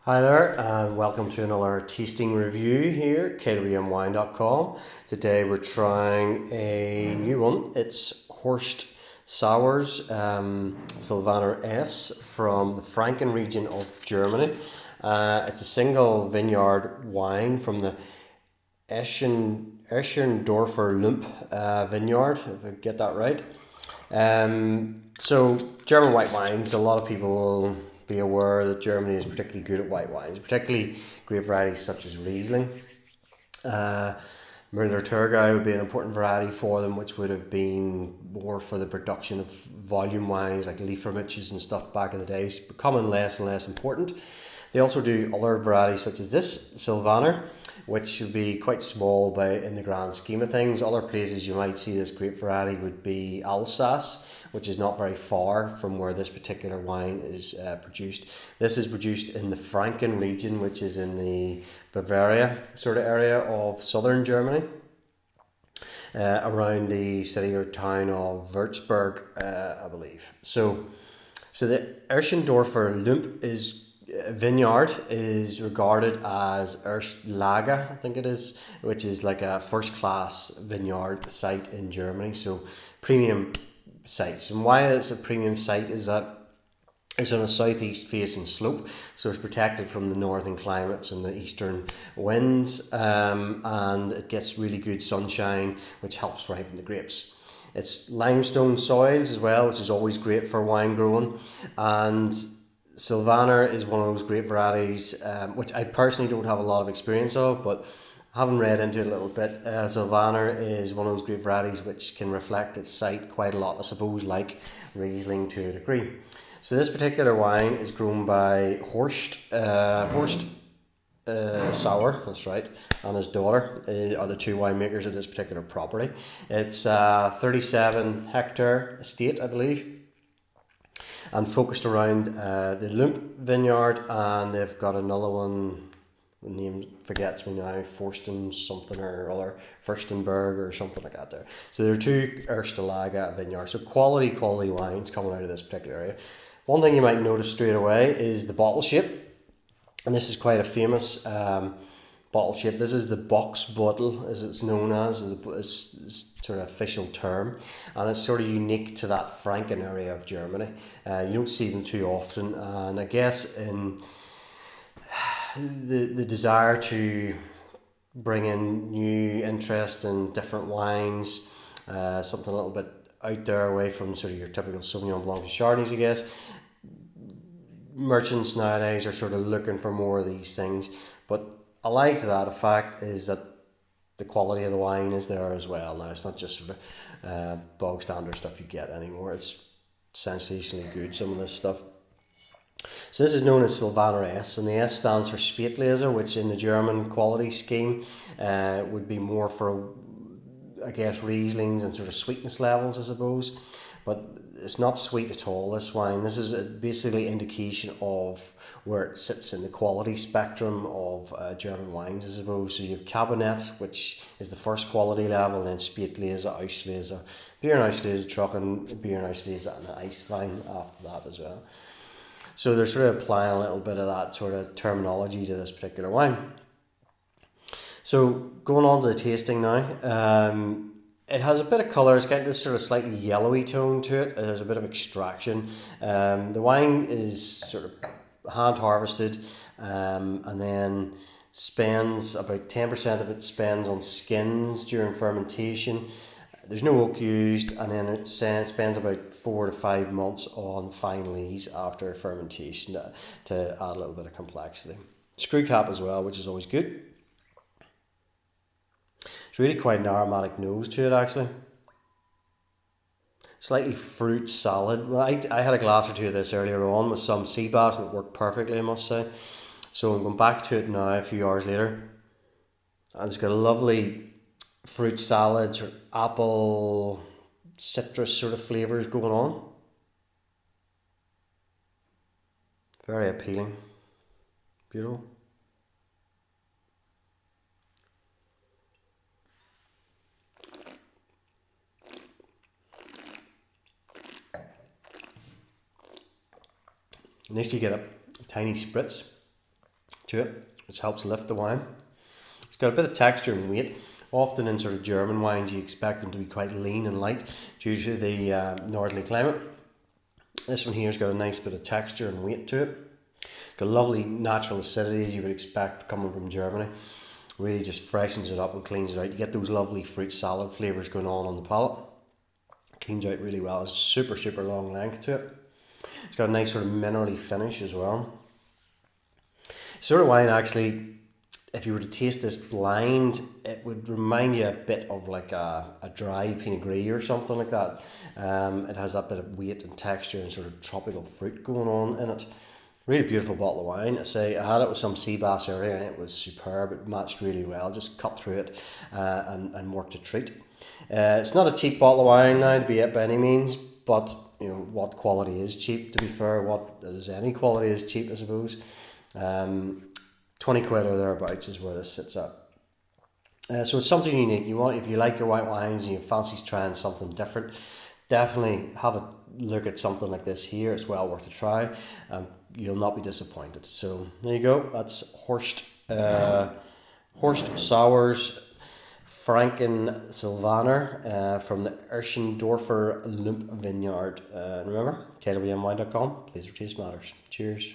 Hi there, and welcome to another tasting review here at kwmwine.com. Today we're trying a new one. It's Horst Sauer's Silvaner S from the Franken region of Germany. It's a single vineyard wine from the Escherndorfer vineyard, if I get that right. So German white wines, a lot of people will be aware that Germany is particularly good at white wines, particularly grape varieties such as Riesling. Müller-Thurgau would be an important variety for them, which would have been more for the production of volume wines like Liefermiches and stuff back in the day. It's becoming less and less important. They also do other varieties such as this, Silvaner, which would be quite small in the grand scheme of things. Other places you might see this grape variety would be Alsace, which is not very far from where this particular wine is produced. This is produced in the Franken region, which is in the Bavaria sort of area of southern Germany, around the city or town of Würzburg, I believe. So the Escherndorfer vineyard is regarded as Erstlage, I think it is, which is like a first class vineyard site in Germany. So premium sites. And why it's a premium site is that it's on a southeast facing slope, so it's protected from the northern climates and the eastern winds, and it gets really good sunshine, which helps ripen the grapes. It's limestone soils as well, which is always great for wine growing. And Silvaner is one of those grape varieties, which I personally don't have a lot of experience of, but having read into it a little bit, Silvaner is one of those grape varieties which can reflect its site quite a lot, I suppose, like Riesling to a degree. So this particular wine is grown by Horst Sauer, that's right, and his daughter are the two winemakers of this particular property. It's a 37 hectare estate, I believe, and focused around the Lump vineyard, and they've got another one. The name forgets me now, Forsten something or other, Furstenberg or something like that there. So there are two Erstlage vineyards. So quality wines coming out of this particular area. One thing you might notice straight away is the bottle shape. And this is quite a famous bottle shape. This is the box bottle, as it's known as sort of official term. And it's sort of unique to that Franken area of Germany. You don't see them too often. And I guess in the desire to bring in new interest in different wines, something a little bit out there away from sort of your typical Sauvignon Blanc and Chardonnays, I guess. Merchants nowadays are sort of looking for more of these things, but allied to that, a fact is that the quality of the wine is there as well. Now, it's not just sort of bog standard stuff you get anymore. It's sensationally good, some of this stuff. So this is known as Silvaner S, and the S stands for Spätlese, which in the German quality scheme would be more for, I guess, Rieslings and sort of sweetness levels, I suppose. But it's not sweet at all, this wine. This is basically indication of where it sits in the quality spectrum of German wines, I suppose. So you have Cabernet, which is the first quality level, and then Spätlese, Auslese, Beer and Auslese, Trocken, Beer and Auslese, and the ice wine after that as well. So they're sort of applying a little bit of that sort of terminology to this particular wine. So going on to the tasting now, it has a bit of colour. It's got this sort of slightly yellowy tone to it. It has a bit of extraction. The wine is sort of hand harvested, and then spends about 10% of it spends on skins during fermentation. There's no oak used, and then it spends about 4 to 5 months on fine lees after fermentation to add a little bit of complexity. Screw cap as well, which is always good. It's really quite an aromatic nose to it, actually. Slightly fruit salad. Well, I had a glass or two of this earlier on with some sea bass, and it worked perfectly, I must say. So I'm going back to it now a few hours later, and it's got a lovely fruit salads or apple citrus sort of flavours going on. Very appealing. Beautiful. Next you get a tiny spritz to it, which helps lift the wine. It's got a bit of texture and weight. Often in sort of German wines you expect them to be quite lean and light due to the northerly climate. This one here's got a nice bit of texture and weight to it. Got lovely natural acidity as you would expect coming from Germany. Really just freshens it up and cleans it out. You get those lovely fruit salad flavours going on the palate. Cleans out really well. It's super long length to it. It's got a nice sort of minerally finish as well. Sort of wine actually, if you were to taste this blind, it would remind you a bit of like a dry Pinot Gris or something like that. It has that bit of weight and texture and sort of tropical fruit going on in it. Really beautiful bottle of wine. I say I had it with some sea bass earlier and it was superb. It matched really well. Just cut through it and worked a treat. It's not a cheap bottle of wine now to be it by any means, but you know what quality is cheap? To be fair, what is any quality is cheap, I suppose. 20 quid or thereabouts is where this sits at. So it's something unique. You want, if you like your white wines and you fancy trying something different, definitely have a look at something like this here. It's well worth a try. You'll not be disappointed. So there you go. That's Horst Sauer's Franken Silvaner from the Escherndorfer Lump Vineyard. Remember, kwmwine.com. Please your taste matters. Cheers.